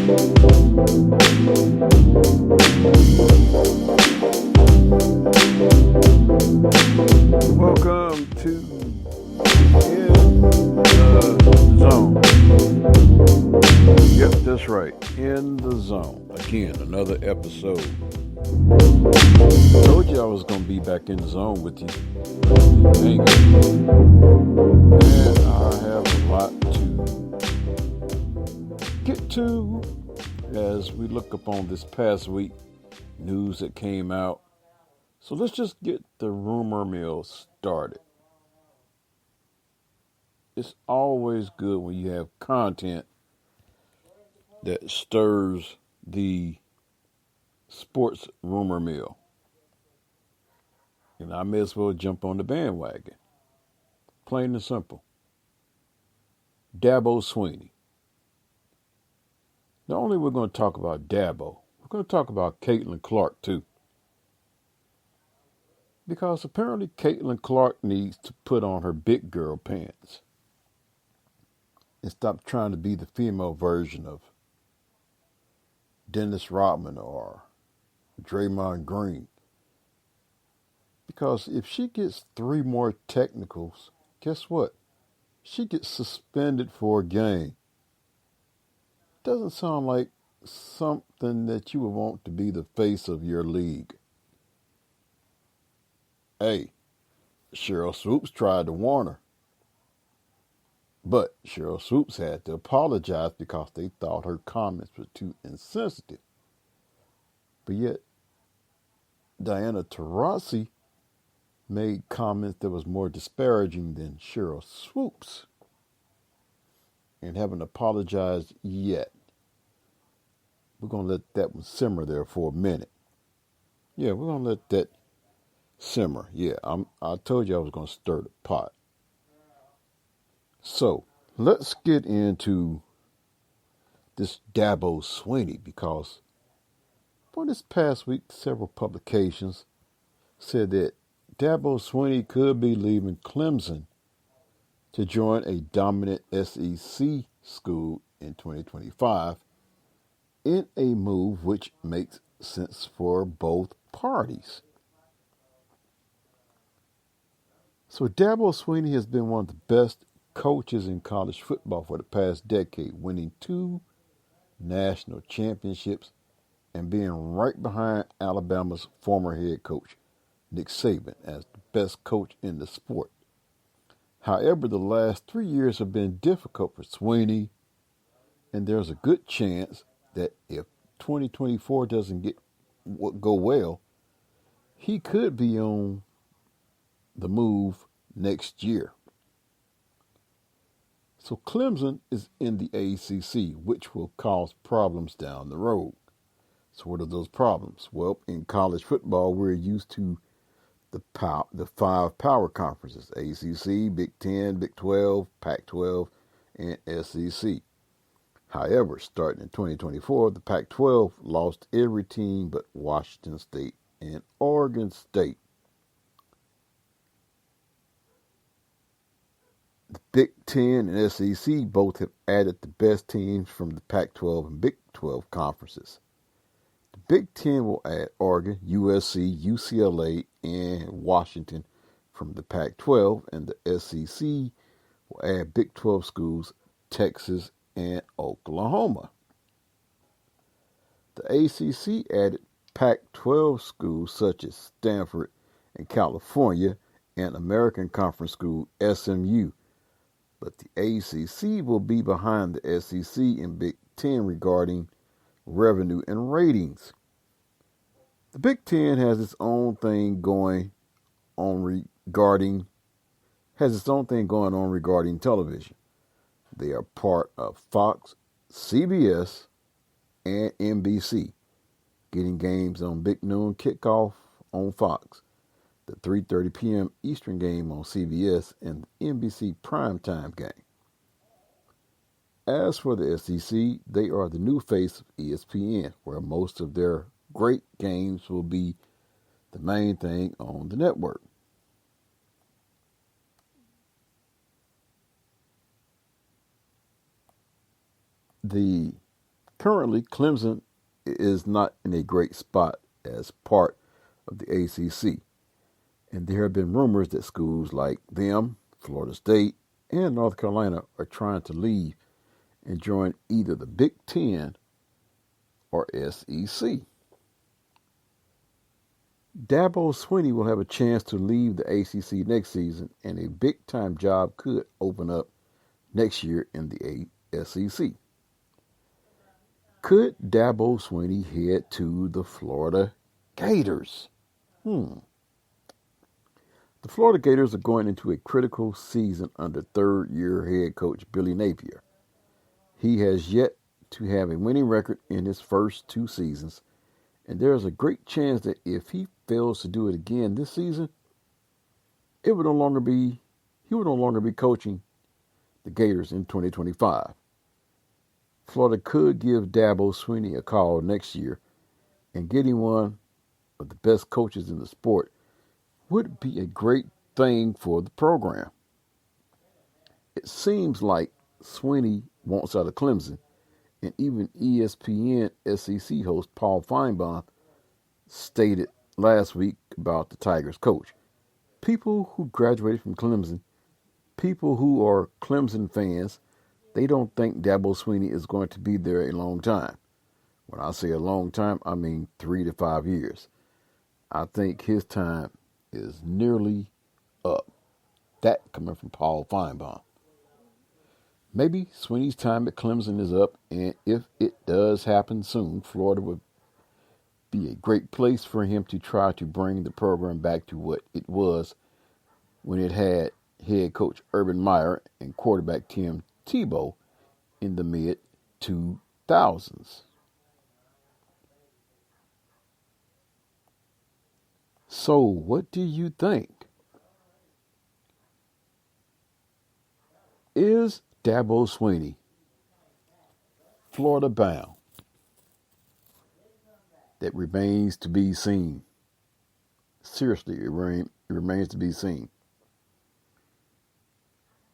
Welcome to In the Zone. Yep, that's right. In the Zone. Again, another episode. Told you I was going to be back in the zone with you. Dang it. And I have a lot to get to as we look upon this past week. News that came out. So let's just get the rumor mill started. It's always good when you have content that stirs the sports rumor mill. And I may as well jump on the bandwagon. Plain and simple. Dabo Swinney. Not only we're going to talk about Dabo, we're going to talk about Caitlin Clark too. Because apparently Caitlin Clark needs to put on her big girl pants and stop trying to be the female version of Dennis Rodman or Draymond Green. Because if she gets 3 more technicals, guess what? She gets suspended for a game. Doesn't sound like something that you would want to be the face of your league. Hey, Cheryl Swoops tried to warn her. But Cheryl Swoops had to apologize because they thought her comments were too insensitive. But yet, Diana Taurasi made comments that was more disparaging than Cheryl Swoops and haven't apologized yet. We're going to let that one simmer there for a minute. Yeah, we're going to let that simmer. Yeah, I told you I was going to stir the pot. So, let's get into this Dabo Swinney because for this past week, several publications said that Dabo Swinney could be leaving Clemson to join a dominant SEC school in 2025 in a move which makes sense for both parties. So Dabo Swinney has been one of the best coaches in college football for the past decade, winning 2 national championships and being right behind Alabama's former head coach, Nick Saban, as the best coach in the sport. However, the last 3 years have been difficult for Swinney, and there's a good chance that if 2024 doesn't go well, he could be on the move next year. So Clemson is in the ACC, which will cause problems down the road. So what are those problems? Well, in college football, we're used to the 5 power conferences: ACC, Big 10, Big 12, Pac-12, and SEC. However, starting in 2024, the Pac-12 lost every team but Washington State and Oregon State. The Big 10 and SEC both have added the best teams from the Pac-12 and Big 12 conferences. The Big 10 will add Oregon, USC, UCLA, and Washington from the Pac-12, and the SEC will add Big 12 schools, Texas, and Oklahoma. The ACC added Pac-12 schools such as Stanford and California, and American Conference School SMU. But the ACC will be behind the SEC and Big 10 regarding revenue and ratings. The Big 10 has its own thing going on regarding television. They are part of Fox, CBS, and NBC, getting games on Big Noon Kickoff on Fox, the 3:30 p.m. Eastern game on CBS, and the NBC primetime game. As for the SEC, they are the new face of ESPN, where most of their great games will be the main thing on the network. The Currently, Clemson is not in a great spot as part of the ACC, and there have been rumors that schools like them, Florida State, and North Carolina are trying to leave and join either the Big Ten or SEC. Dabo Swinney will have a chance to leave the ACC next season, and a big-time job could open up next year in the SEC. Could Dabo Swinney head to the Florida Gators? The Florida Gators are going into a critical season under third-year head coach Billy Napier. He has yet to have a winning record in his first 2 seasons, and there is a great chance that if he fails to do it again this season, he would no longer be coaching the Gators in 2025. Florida could give Dabo Swinney a call next year, and getting one of the best coaches in the sport would be a great thing for the program. It seems like Swinney wants out of Clemson, and even ESPN SEC host Paul Feinbaum stated last week about the Tigers coach. People who graduated from Clemson, people who are Clemson fans, they don't think Dabo Swinney is going to be there a long time. When I say a long time, I mean 3 to 5 years. I think his time is nearly up. That coming from Paul Feinbaum. Maybe Swinney's time at Clemson is up, and if it does happen soon, Florida would be a great place for him to try to bring the program back to what it was when it had head coach Urban Meyer and quarterback Tim Tebow in the mid-2000s. So, what do you think? Is Dabo Swinney Florida bound? That remains to be seen. Seriously, it remains to be seen.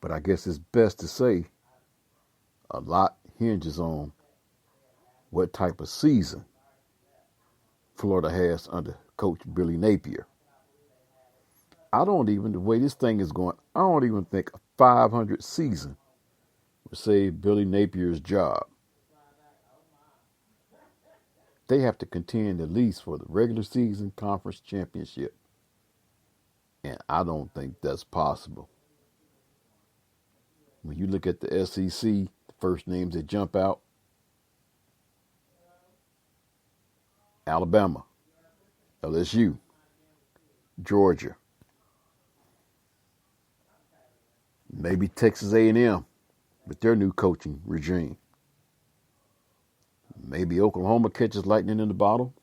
But I guess it's best to say a lot hinges on what type of season Florida has under Coach Billy Napier. The way this thing is going, I don't even think a 500 season would save Billy Napier's job. They have to contend at least for the regular season conference championship. And I don't think that's possible. When you look at the SEC, the first names that jump out: Alabama, LSU, Georgia, maybe Texas A&M with their new coaching regime. Maybe Oklahoma catches lightning in the bottle.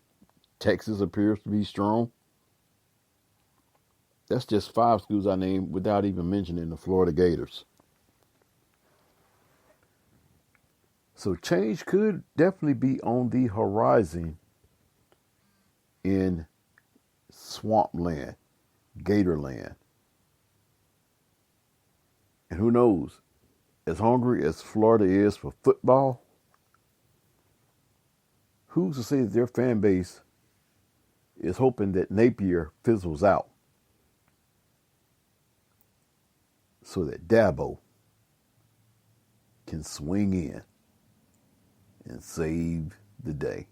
Texas appears to be strong. That's just 5 schools I named without even mentioning the Florida Gators. So change could definitely be on the horizon in swampland, Gatorland. And who knows, as hungry as Florida is for football, who's to say that their fan base is hoping that Napier fizzles out so that Dabo can swing in and save the day.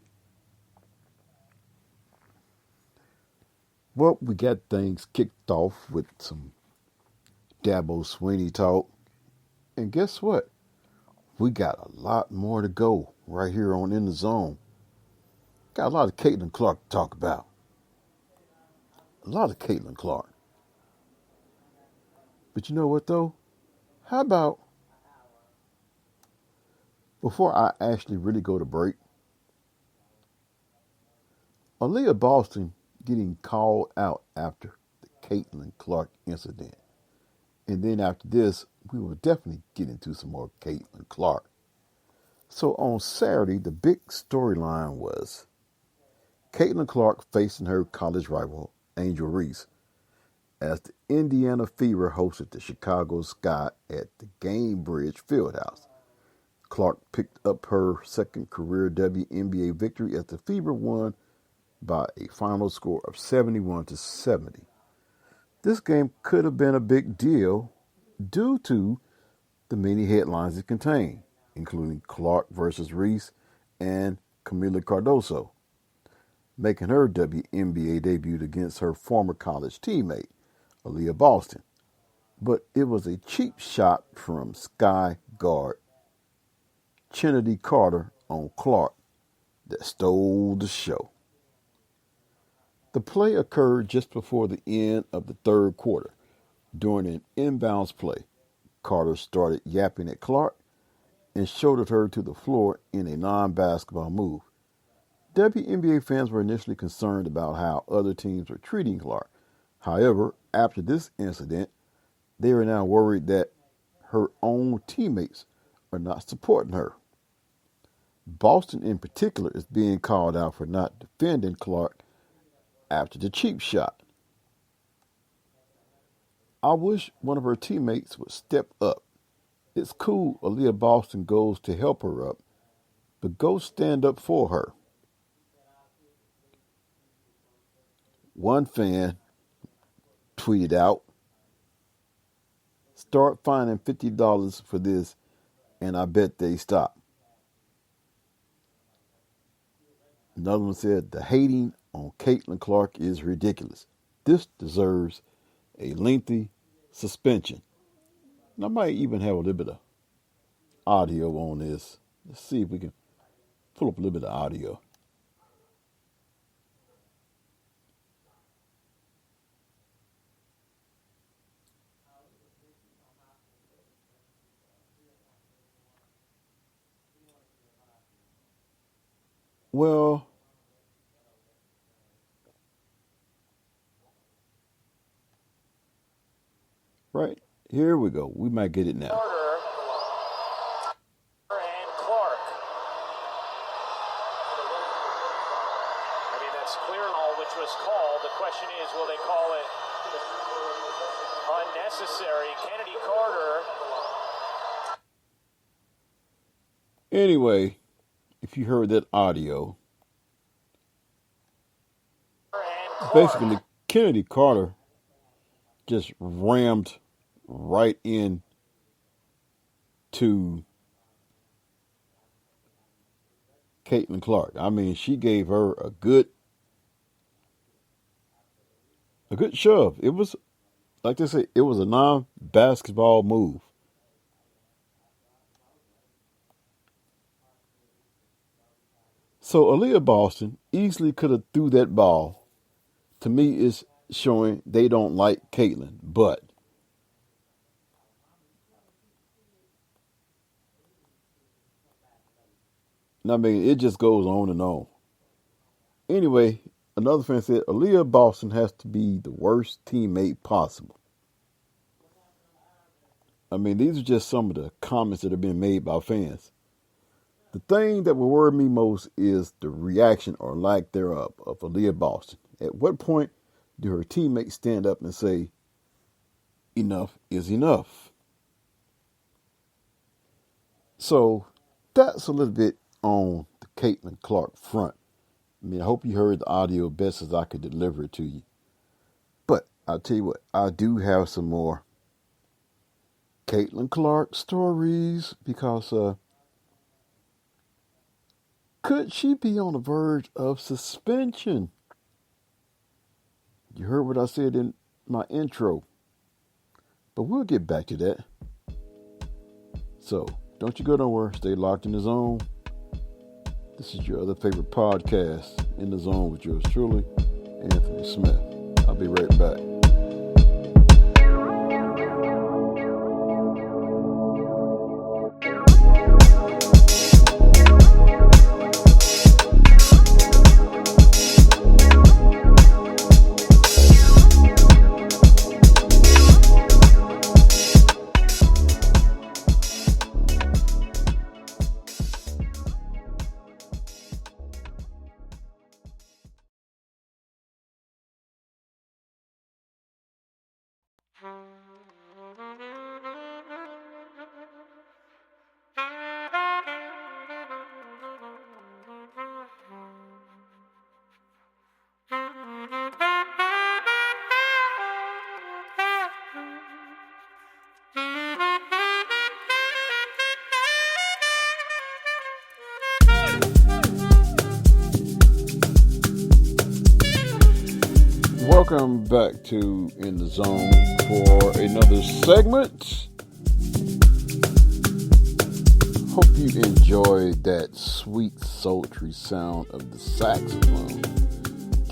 Well, we got things kicked off with some Dabo Swinney talk. And guess what? We got a lot more to go right here on In the Zone. Got a lot of Caitlin Clark to talk about. A lot of Caitlin Clark. But you know what, though? How about, before I actually really go to break, Aaliyah Boston getting called out after the Caitlin Clark incident. And then after this, we will definitely get into some more Caitlin Clark. So on Saturday, the big storyline was Caitlin Clark facing her college rival, Angel Reese, as the Indiana Fever hosted the Chicago Sky at the Gainbridge Fieldhouse. Clark picked up her second career WNBA victory as the Fever won by a final score of 71-70. This game could have been a big deal due to the many headlines it contained, including Clark versus Reese and Camila Cardoso, making her WNBA debut against her former college teammate, Aaliyah Boston. But it was a cheap shot from Sky guard Chennedy Carter on Clark that stole the show. The play occurred just before the end of the third quarter. During an inbounds play, Carter started yapping at Clark and shouldered her to the floor in a non-basketball move. WNBA fans were initially concerned about how other teams were treating Clark. However, after this incident, they are now worried that her own teammates are not supporting her. Boston, in particular, is being called out for not defending Clark after the cheap shot. I wish one of her teammates would step up. It's cool Aaliyah Boston goes to help her up, but go stand up for her. One fan tweeted out, "Start fining $50 for this, and I bet they stop." Another one said, "The hating on Caitlin Clark is ridiculous. This deserves a lengthy suspension." And I might even have a little bit of audio on this. Let's see if we can pull up a little bit of audio. Well, right, here we go. We might get it now. Carter and Clark. I mean, that's clear all which was called. The question is, will they call it unnecessary? Kennedy Carter. Anyway, if you heard that audio, basically Kennedy Carter just rammed right in to Caitlin Clark. I mean, she gave her a good shove. It was, like they say, it was a non-basketball move. So Aaliyah Boston easily could have threw that ball. To me, it's showing they don't like Caitlin, but I mean, it just goes on and on. Anyway, another fan said Aaliyah Boston has to be the worst teammate possible. I mean, these are just some of the comments that have been made by fans. The thing that will worry me most is the reaction or lack thereof of Aaliyah Boston. At what point do her teammates stand up and say, enough is enough? So that's a little bit on the Caitlin Clark front. I mean, I hope you heard the audio best as I could deliver it to you. But I'll tell you what, I do have some more Caitlin Clark stories because could she be on the verge of suspension? You heard what I said in my intro, but we'll get back to that. So don't you go nowhere. Stay locked in the zone. This is your other favorite podcast, In the Zone, with yours truly, Anthony Smith. I'll be right back. Welcome back to In the Zone for another segment. Hope you enjoyed that sweet, sultry sound of the saxophone.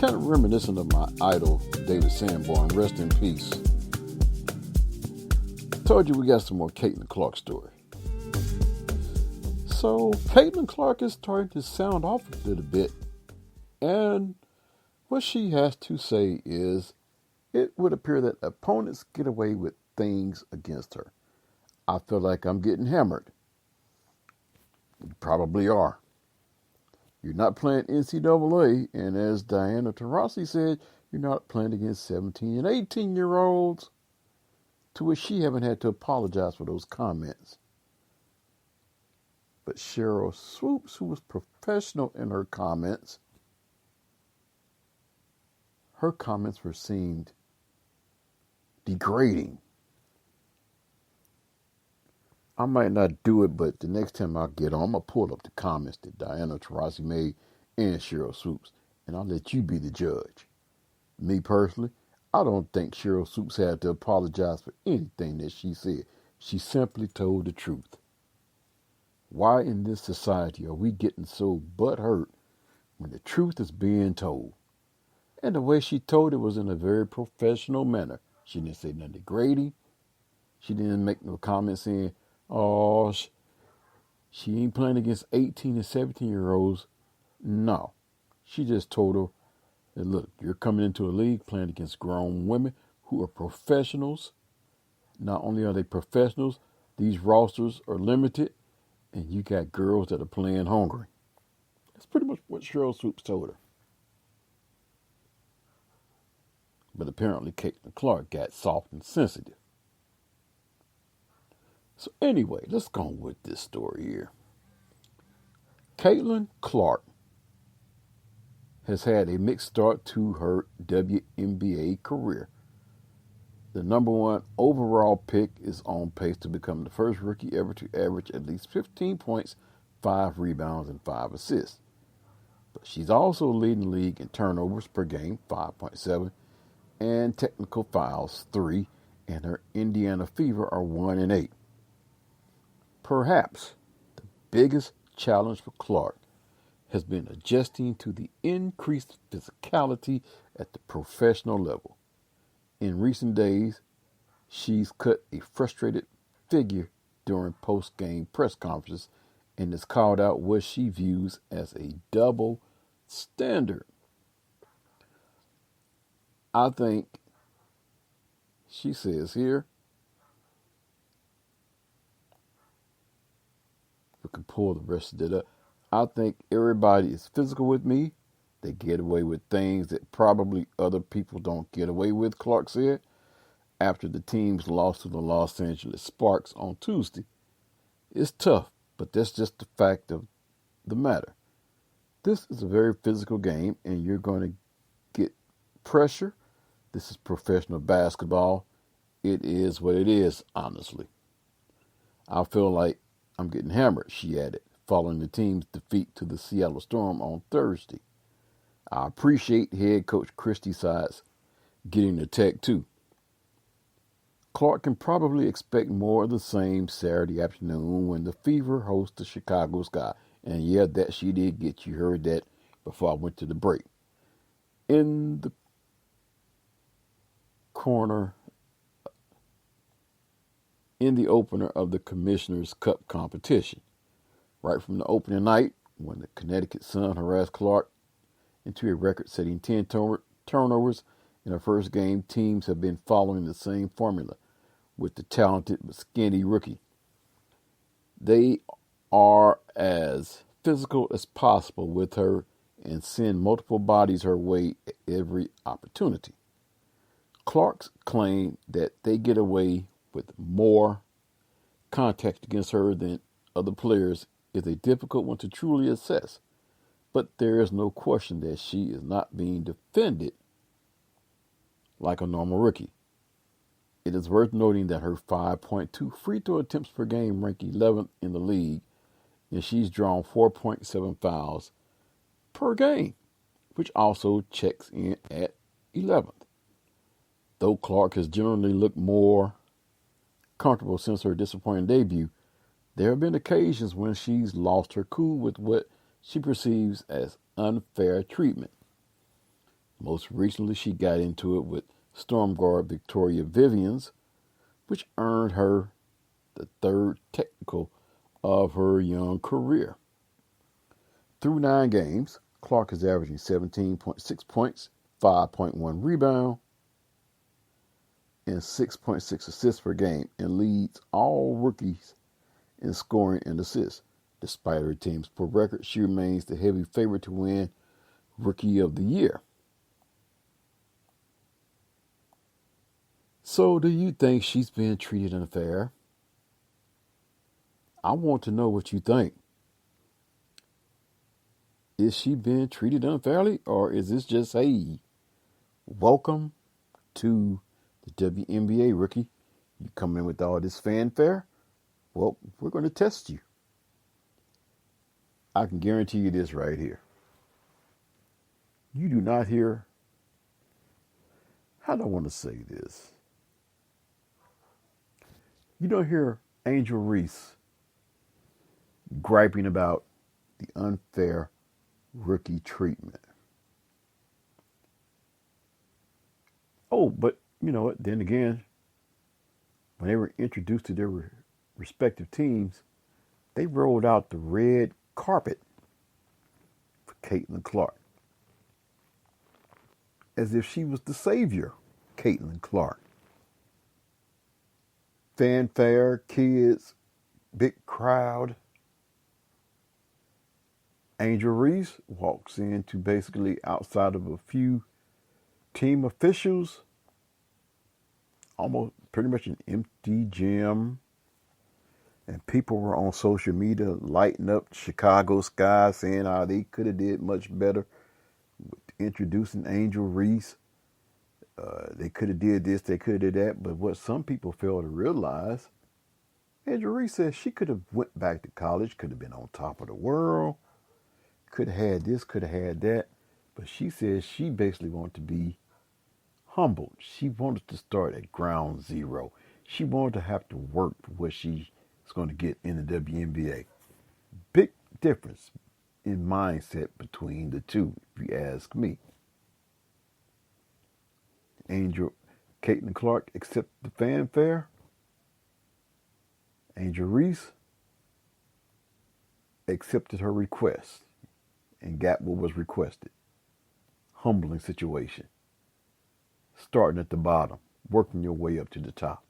Kind of reminiscent of my idol, David Sanborn. Rest in peace. Told you we got some more Caitlin Clark story. So, Caitlin Clark is starting to sound off a little bit. And what she has to say is, it would appear that opponents get away with things against her. I feel like I'm getting hammered. You probably are. You're not playing NCAA, and as Diana Taurasi said, you're not playing against 17 and 18-year-olds, to which she haven't had to apologize for those comments. But Cheryl Swoops, who was professional in her comments were seemed degrading. I might not do it, but the next time I get on, I'm going to pull up the comments that Diana Taurasi made and Cheryl Swoops, and I'll let you be the judge. Me personally, I don't think Cheryl Swoops had to apologize for anything that she said. She simply told the truth. Why in this society are we getting so butthurt when the truth is being told? And the way she told it was in a very professional manner. She didn't say nothing degrading. She didn't make no comment saying, oh, she ain't playing against 18 and 17-year-olds. No. She just told her that, look, you're coming into a league playing against grown women who are professionals. Not only are they professionals, these rosters are limited, and you got girls that are playing hungry. That's pretty much what Cheryl Swoops told her. But apparently Caitlin Clark got soft and sensitive. So anyway, let's go on with this story here. Caitlin Clark has had a mixed start to her WNBA career. The number one overall pick is on pace to become the first rookie ever to average at least 15 points, 5 rebounds, and 5 assists. But she's also leading the league in turnovers per game, 5.7, and technical fouls, 3, and her Indiana Fever are 1 and 8. Perhaps the biggest challenge for Clark has been adjusting to the increased physicality at the professional level. In recent days, she's cut a frustrated figure during post-game press conferences and has called out what she views as a double standard. I think she says here, we can pull the rest of it up. I think everybody is physical with me. They get away with things that probably other people don't get away with, Clark said, after the team's loss to the Los Angeles Sparks on Tuesday. It's tough, but that's just the fact of the matter. This is a very physical game, and you're going to get pressure. This is professional basketball. It is what it is, honestly. I feel like I'm getting hammered, she added, following the team's defeat to the Seattle Storm on Thursday. I appreciate head coach Christy Sides getting the tech too. Clark can probably expect more of the same Saturday afternoon when the Fever hosts the Chicago Sky. And yeah, that she did get. You heard that before I went to the break. In the corner, in the opener of the Commissioner's Cup competition. Right from the opening night, when the Connecticut Sun harassed Clark into a record-setting 10 turnovers in her first game, teams have been following the same formula with the talented but skinny rookie. They are as physical as possible with her and send multiple bodies her way at every opportunity. Clark's claim that they get away with more contact against her than other players is a difficult one to truly assess, but there is no question that she is not being defended like a normal rookie. It is worth noting that her 5.2 free throw attempts per game rank 11th in the league, and she's drawn 4.7 fouls per game, which also checks in at 11th. Though Clark has generally looked more comfortable since her disappointing debut, there have been occasions when she's lost her cool with what she perceives as unfair treatment. Most recently, she got into it with Storm guard Victoria Vivians, which earned her the third technical of her young career. Through 9 games, Clark is averaging 17.6 points, 5.1 rebounds, and 6.6 assists per game, and leads all rookies in scoring and assists. Despite her team's poor record, she remains the heavy favorite to win Rookie of the Year. So, do you think she's being treated unfair? I want to know what you think. Is she being treated unfairly, or is this just, hey, welcome to the WNBA rookie? You come in with all this fanfare? Well, we're going to test you. I can guarantee you this right here. You do not hear, how do I want to say this? You don't hear Angel Reese griping about the unfair rookie treatment. Oh, but you know what? Then again, when they were introduced to their respective teams, they rolled out the red carpet for Caitlin Clark as if she was the savior, Caitlin Clark. Fanfare, kids, big crowd. Angel Reese walks into basically outside of a few team officials, almost pretty much an empty gym. And people were on social media lighting up Chicago sky, saying how they could have did much better with introducing Angel Reese. They could have did this, they could have did that. But what some people fail to realize, Angel Reese says she could have went back to college, could have been on top of the world, could have had this, could have had that. But she says she basically wanted to be humbled. She wanted to start at ground zero. She wanted to have to work for what she's going to get in the WNBA. Big difference in mindset between the two, if you ask me. Angel, Caitlin Clark accepted the fanfare. Angel Reese accepted her request and got what was requested. Humbling situation. Starting at the bottom, working your way up to the top.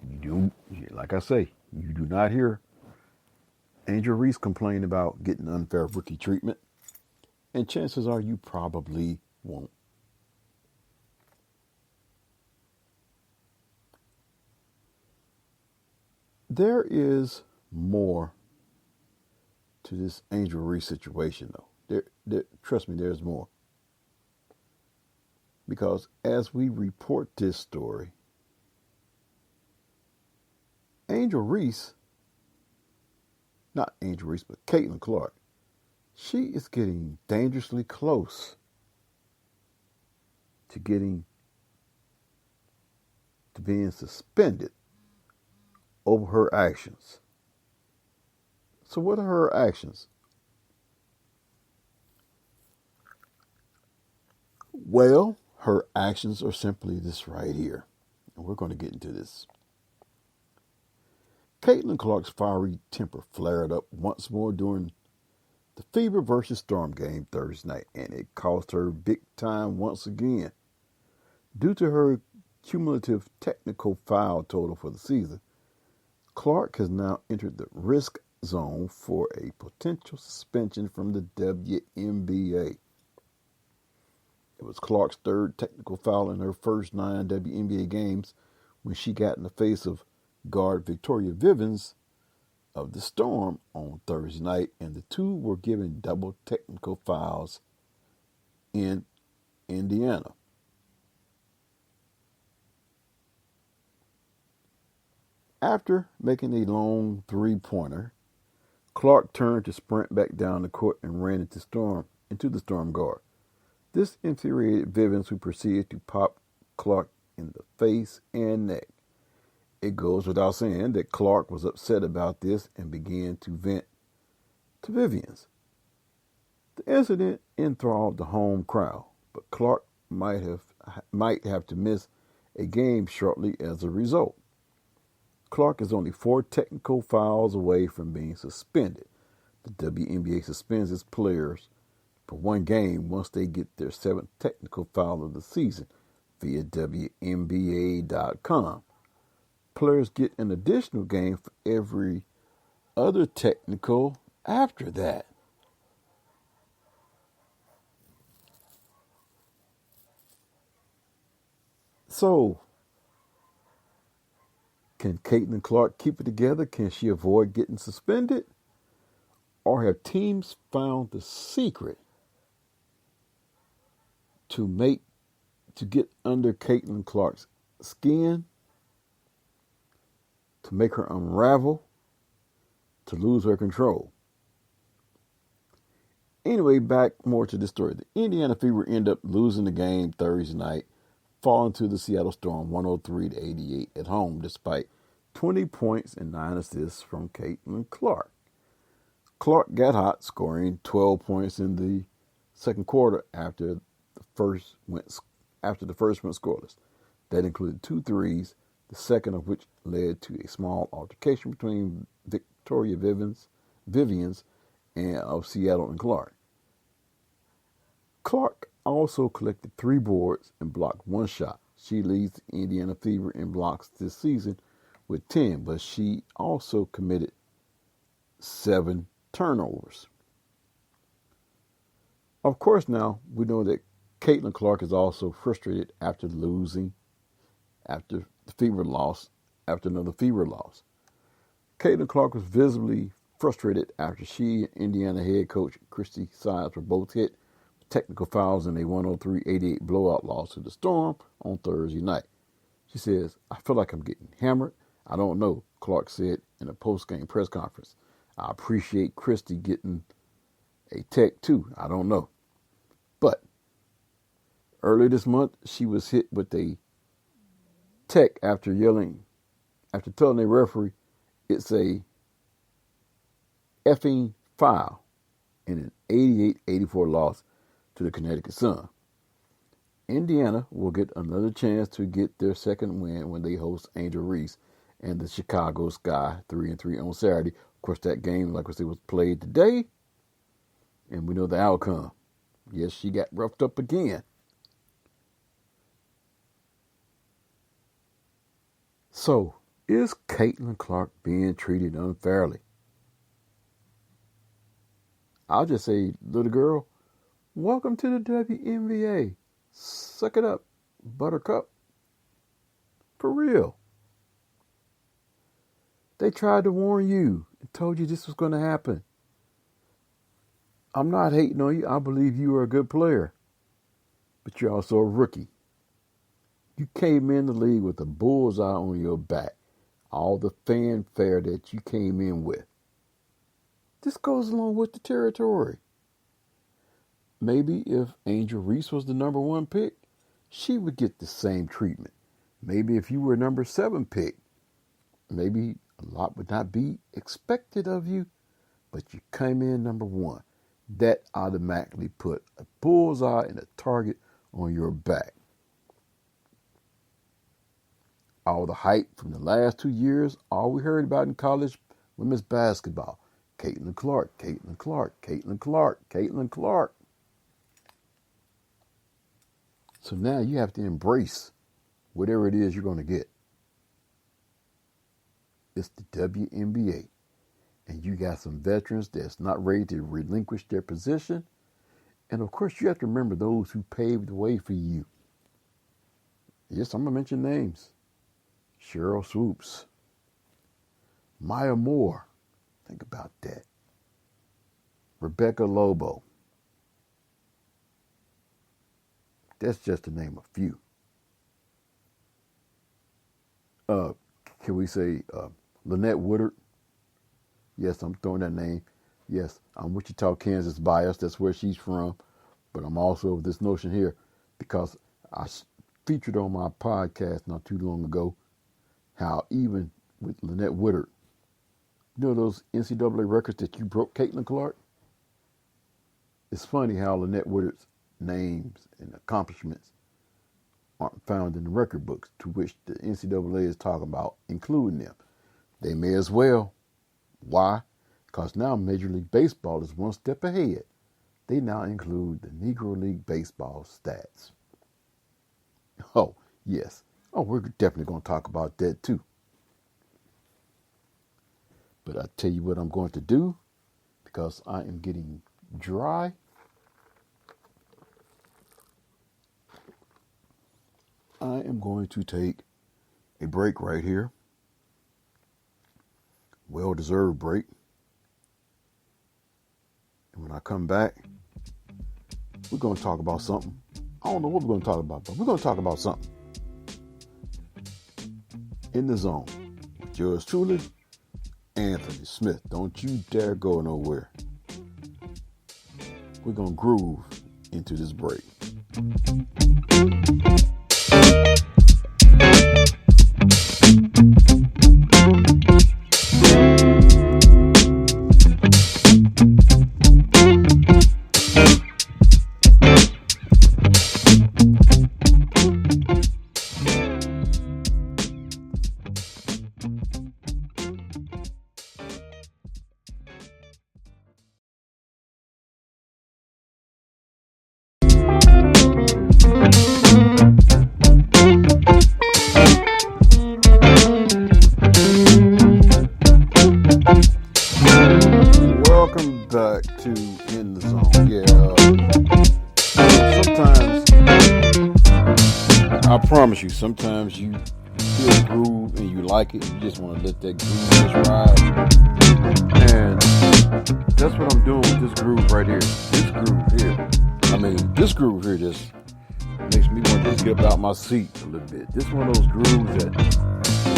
You do, like I say, you do not hear Angel Reese complain about getting unfair rookie treatment, and chances are you probably won't. There is more to this Angel Reese situation, though. Trust me, there's more. Because as we report this story, Angel Reese, not Angel Reese, but Caitlin Clark, she is getting dangerously close to being suspended over her actions. So what are her actions? Well, her actions are simply this right here. And we're going to get into this. Caitlin Clark's fiery temper flared up once more during the Fever versus Storm game Thursday night, and it cost her big time once again. Due to her cumulative technical foul total for the season, Clark has now entered the risk zone for a potential suspension from the WNBA. It was Clark's third technical foul in her first 9 WNBA games when she got in the face of guard Victoria Vivens of the Storm on Thursday night, and the two were given double technical fouls in Indiana. After making a long three-pointer, Clark turned to sprint back down the court and ran into the Storm guard. This infuriated Vivens, who proceeded to pop Clark in the face and neck. It goes without saying that Clark was upset about this and began to vent to Vivians. The incident enthralled the home crowd, but Clark might have to miss a game shortly as a result. Clark is only 4 technical fouls away from being suspended. The WNBA suspends its players for 1 game once they get their 7th technical foul of the season via WNBA.com. Players get an additional game for every other technical after that. So, can Caitlin Clark keep it together? Can she avoid getting suspended? Or have teams found the secret to get under Caitlin Clark's skin, to make her unravel, to lose her control? Anyway, back more to the story. The Indiana Fever end up losing the game Thursday night, falling to the Seattle Storm 103-88 at home, despite 20 points and 9 assists from Caitlin Clark. Clark got hot, scoring 12 points in the second quarter after the first went scoreless. That included 2 threes, the second of which led to a small altercation between Victoria Vivians and of Seattle and Clark. Clark also collected 3 boards and blocked 1 shot. She leads the Indiana Fever in blocks this season with 10, but she also committed 7 turnovers. Of course, now we know that Caitlin Clark is also frustrated after another Fever loss. Caitlin Clark was visibly frustrated after she and Indiana head coach Christy Sides were both hit with technical fouls in a 103-88 blowout loss to the Storm on Thursday night. She says, "I feel like I'm getting hammered. I don't know," Clark said in a post-game press conference. "I appreciate Christy getting a tech too. I don't know." But earlier this month, she was hit with a tech after telling a referee it's a effing foul in an 88-84 loss to the Connecticut Sun. Indiana will get another chance to get their second win when they host Angel Reese and the Chicago Sky 3-3 on Saturday. Of course, that game, like I said, was played today, and we know the outcome. Yes, she got roughed up again. So, is Caitlin Clark being treated unfairly? I'll just say, little girl, welcome to the WNBA. Suck it up, buttercup. For real. They tried to warn you and told you this was going to happen. I'm not hating on you. I believe you are a good player. But you're also a rookie. You came in the league with a bullseye on your back. All the fanfare that you came in with. This goes along with the territory. Maybe if Angel Reese was the number 1 pick, she would get the same treatment. Maybe if you were number 7 pick, maybe a lot would not be expected of you, but you came in number 1. That automatically put a bullseye and a target on your back. All the hype from the last 2 years, all we heard about in college women's basketball. Caitlin Clark, Caitlin Clark, Caitlin Clark, Caitlin Clark. So now you have to embrace whatever it is you're going to get. It's the WNBA. And you got some veterans that's not ready to relinquish their position. And of course, you have to remember those who paved the way for you. Yes, I'm going to mention names. Cheryl Swoops. Maya Moore. Think about that. Rebecca Lobo. That's just to name a few. Can we say Lynette Woodard? Yes, I'm throwing that name. Yes, I'm Wichita, Kansas bias. That's where she's from. But I'm also of this notion here because I featured on my podcast not too long ago how even with Lynette Woodard, you know those NCAA records that you broke, Caitlin Clark? It's funny how Lynette Woodard's names and accomplishments aren't found in the record books to which the NCAA is talking about including them. They may as well. Why? Because now Major League Baseball is one step ahead. They now include the Negro League Baseball stats. Oh, yes. Oh, we're definitely going to talk about that too. But I tell you what I'm going to do because I am getting dry. I am going to take a break right here. Well-deserved break. And when I come back, we're going to talk about something. I don't know what we're going to talk about, but we're going to talk about something. In the Zone with yours truly, Anthony Smith. Don't you dare go nowhere. We're going to groove into this break. Welcome back to In the Zone. Sometimes, I promise you, sometimes you feel a groove and you like it, and you just want to let that groove just ride. And that's what I'm doing with this groove right here. This groove here just makes me want to just get up out my seat a little bit. This is one of those grooves that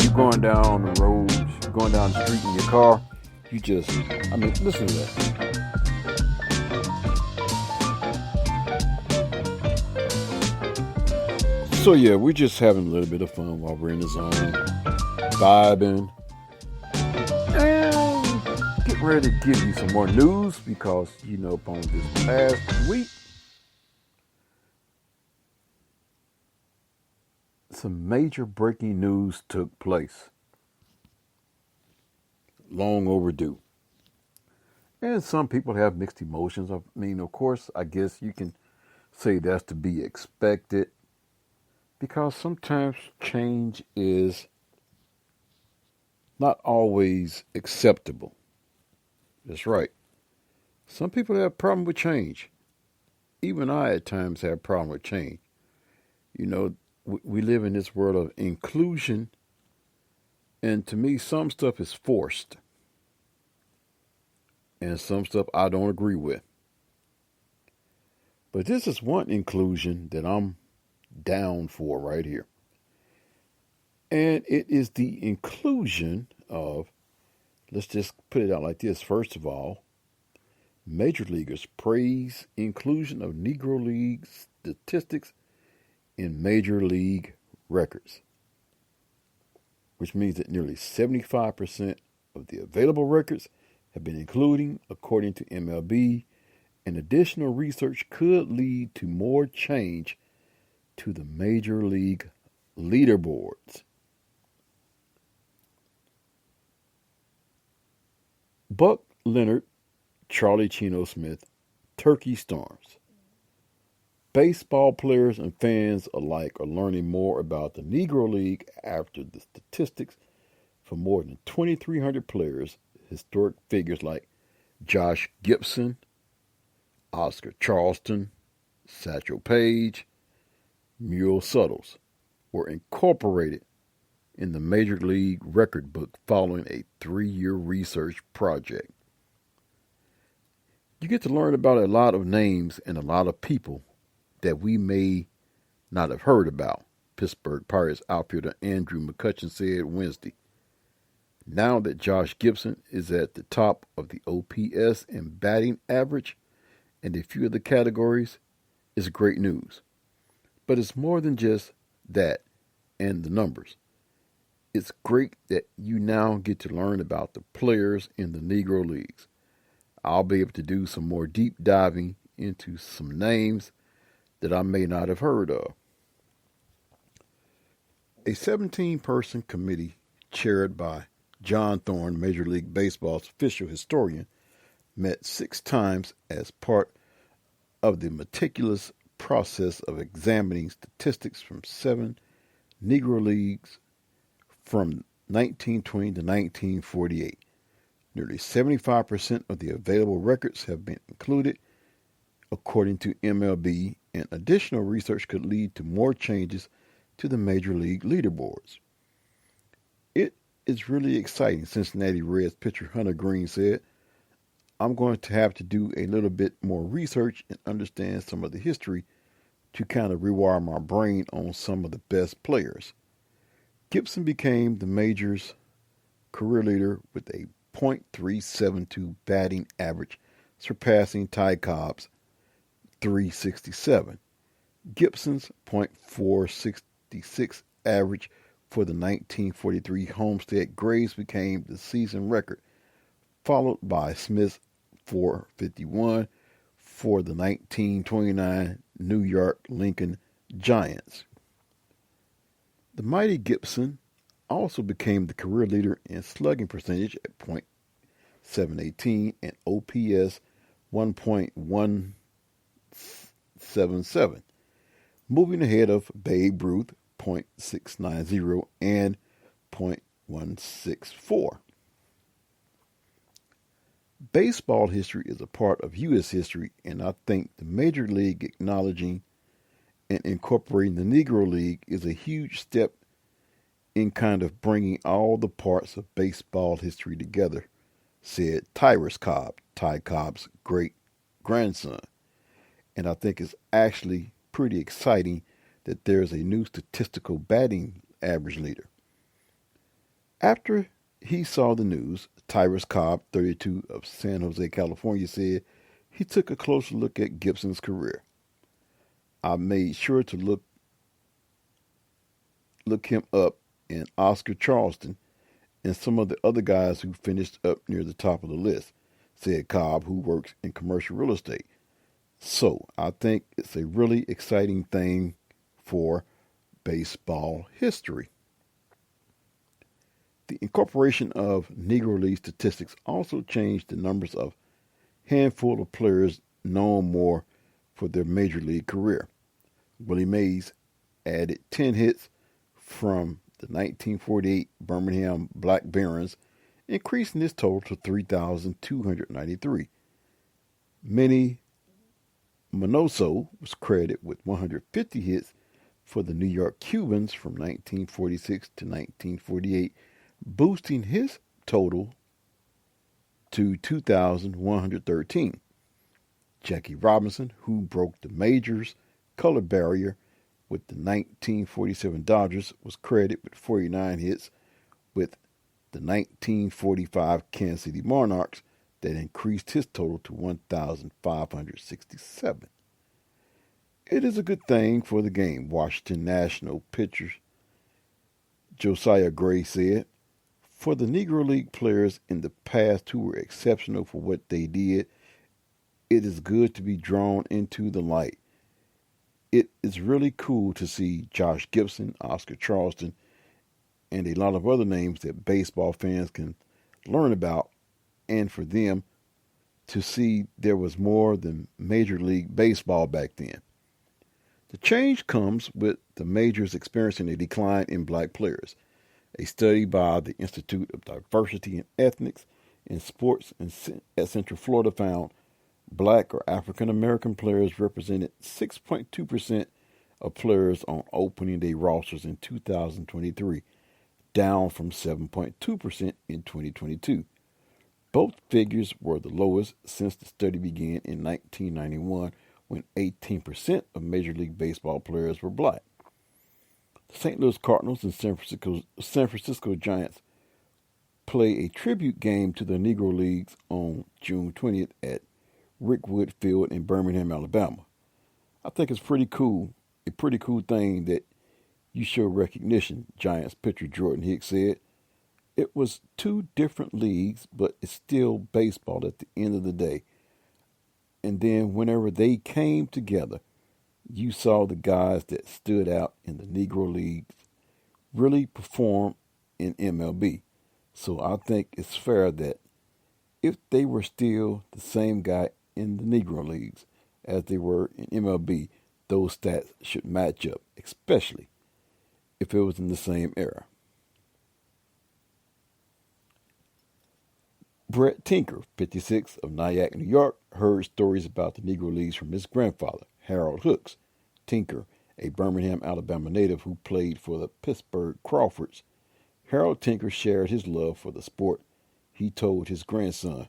you're going down the road, going down the street in your car, listen to that. So yeah, we're just having a little bit of fun while we're in the zone, vibing, and get ready to give you some more news because, upon this past week, some major breaking news took place. Long overdue. And some people have mixed emotions. Of course, I guess you can say that's to be expected because sometimes change is not always acceptable. That's right. Some people have a problem with change. Even I at times have a problem with change. We live in this world of inclusion, and to me, some stuff is forced. And some stuff I don't agree with. But this is one inclusion that I'm down for right here. And it is the inclusion of, let's just put it out like this. First of all, major leaguers praise inclusion of Negro League statistics in major league records, which means that nearly 75% of the available records have been included, according to MLB, and additional research could lead to more change to the major league leaderboards. Buck Leonard, Charlie Chino Smith, Turkey Storms. Baseball players and fans alike are learning more about the Negro League after the statistics for more than 2,300 players, historic figures like Josh Gipson, Oscar Charleston, Satchel Paige, Mule Suttles were incorporated in the Major League Record Book following a 3-year research project. You get to learn about a lot of names and a lot of people that we may not have heard about, Pittsburgh Pirates outfielder Andrew McCutchen said Wednesday. Now that Josh Gipson is at the top of the OPS and batting average and a few of the categories, is great news. But it's more than just that and the numbers. It's great that you now get to learn about the players in the Negro Leagues. I'll be able to do some more deep diving into some names that I may not have heard of. A 17-person committee chaired by John Thorne, Major League Baseball's official historian, met 6 times as part of the meticulous process of examining statistics from 7 Negro Leagues from 1920 to 1948. Nearly 75% of the available records have been included, according to MLB, and additional research could lead to more changes to the Major League leaderboards. It is really exciting, Cincinnati Reds pitcher Hunter Green said. I'm going to have to do a little bit more research and understand some of the history to kind of rewire my brain on some of the best players. Gipson became the major's career leader with a .372 batting average, surpassing Ty Cobb's .367. Gipson's .466 average for the 1943 Homestead Grays became the season record, followed by Smith's .451 for the 1929 New York Lincoln Giants. The mighty Gipson also became the career leader in slugging percentage at .718 and OPS 1.177, moving ahead of Babe Ruth .690 and .164. Baseball history is a part of U.S. history, and I think the Major League acknowledging and incorporating the Negro League is a huge step in kind of bringing all the parts of baseball history together, said Tyrus Cobb, Ty Cobb's great-grandson. And I think it's actually pretty exciting that there's a new statistical batting average leader. After he saw the news, Tyrus Cobb, 32, of San Jose, California, said he took a closer look at Gipson's career. I made sure to look him up and Oscar Charleston and some of the other guys who finished up near the top of the list, said Cobb, who works in commercial real estate. So I think it's a really exciting thing for baseball history. The incorporation of Negro League statistics also changed the numbers of handful of players known more for their major league career. Willie Mays added 10 hits from the 1948 Birmingham Black Barons, increasing his total to 3,293. Manny Minoso was credited with 150 hits for the New York Cubans from 1946 to 1948, boosting his total to 2,113. Jackie Robinson, who broke the majors color barrier with the 1947 Dodgers, was credited with 49 hits with the 1945 Kansas City Monarchs, that increased his total to 1,567. It is a good thing for the game, Washington National pitcher Josiah Gray said. For the Negro League players in the past who were exceptional for what they did, it is good to be drawn into the light. It is really cool to see Josh Gipson, Oscar Charleston, and a lot of other names that baseball fans can learn about, and for them to see there was more than Major League Baseball back then. The change comes with the majors experiencing a decline in black players. A study by the Institute of Diversity and Ethnics in Sports at Central Florida found black or African American players represented 6.2% of players on opening day rosters in 2023, down from 7.2% in 2022. Both figures were the lowest since the study began in 1991, when 18% of Major League Baseball players were black. The St. Louis Cardinals and San Francisco Giants play a tribute game to the Negro Leagues on June 20th at Rickwood Field in Birmingham, Alabama. I think it's pretty cool, a pretty cool thing that you show recognition, Giants pitcher Jordan Hicks said. It was two different leagues, but it's still baseball at the end of the day. And then whenever they came together, you saw the guys that stood out in the Negro Leagues really perform in MLB. So I think it's fair that if they were still the same guy in the Negro Leagues as they were in MLB, those stats should match up, especially if it was in the same era. Brett Tinker, 56, of Nyack, New York, heard stories about the Negro Leagues from his grandfather, Harold Hooks. Tinker, a Birmingham, Alabama native who played for the Pittsburgh Crawfords. Harold Tinker shared his love for the sport. He told his grandson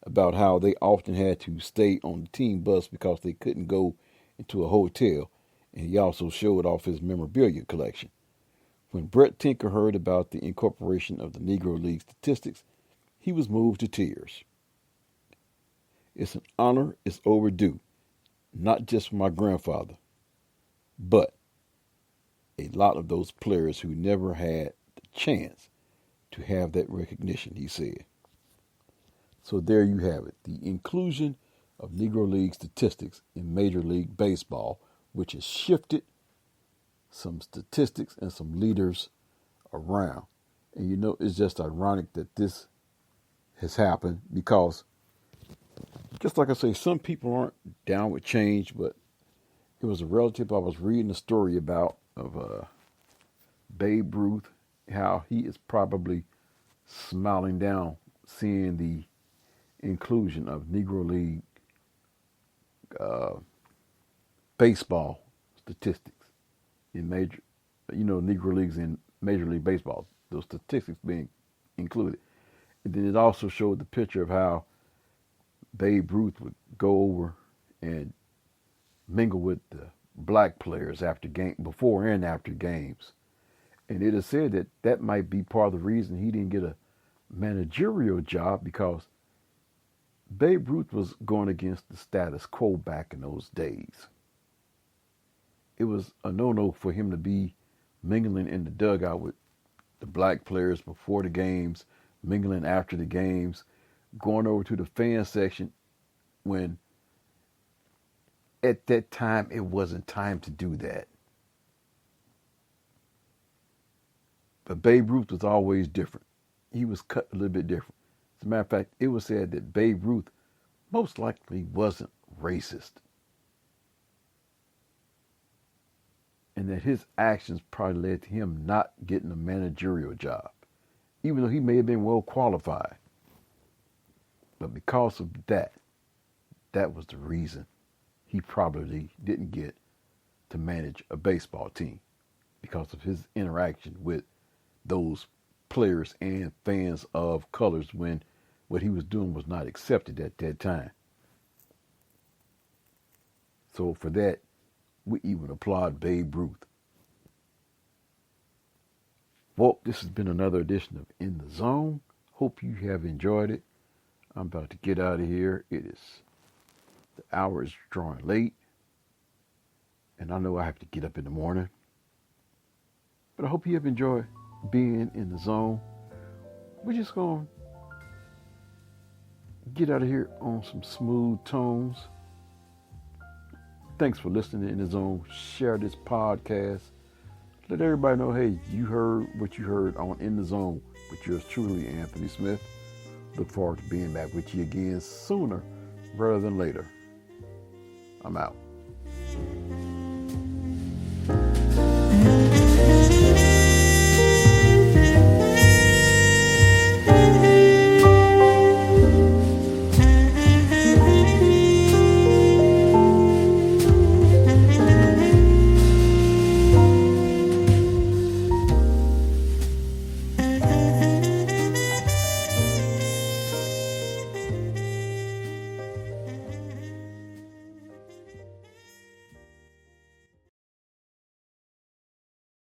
about how they often had to stay on the team bus because they couldn't go into a hotel, and he also showed off his memorabilia collection. When Brett Tinker heard about the incorporation of the Negro League statistics, he was moved to tears. It's an honor, it's overdue, not just for my grandfather, but a lot of those players who never had the chance to have that recognition, he said. So there you have it, the inclusion of Negro League statistics in Major League Baseball, which has shifted some statistics and some leaders around. And you know, it's just ironic that this has happened because, just like I say, some people aren't down with change, but it was a relative I was reading a story about of Babe Ruth, how he is probably smiling down seeing the inclusion of Negro League uh, baseball statistics in Negro Leagues in Major League Baseball, those statistics being included. And then it also showed the picture of how Babe Ruth would go over and mingle with the black players before and after games. And it is said that that might be part of the reason he didn't get a managerial job, because Babe Ruth was going against the status quo back in those days. It was a no-no for him to be mingling in the dugout with the black players before the games, mingling after the games, going over to the fan section when at that time it wasn't time to do that. But Babe Ruth was always different. He was cut a little bit different. As a matter of fact, it was said that Babe Ruth most likely wasn't racist, and that his actions probably led to him not getting a managerial job, even though he may have been well qualified. But because of that was the reason he probably didn't get to manage a baseball team, because of his interaction with those players and fans of colors when what he was doing was not accepted at that time. So for that, we even applaud Babe Ruth. Well, this has been another edition of In the Zone. Hope you have enjoyed it. I'm about to get out of here. The hour is drawing late, and I know I have to get up in the morning. But I hope you have enjoyed being in the zone. We're just going to get out of here on some smooth tones. Thanks for listening to In the Zone. Share this podcast. Let everybody know, hey, you heard what you heard on In the Zone with yours truly, Anthony Smith. Look forward to being back with you again sooner rather than later. I'm out.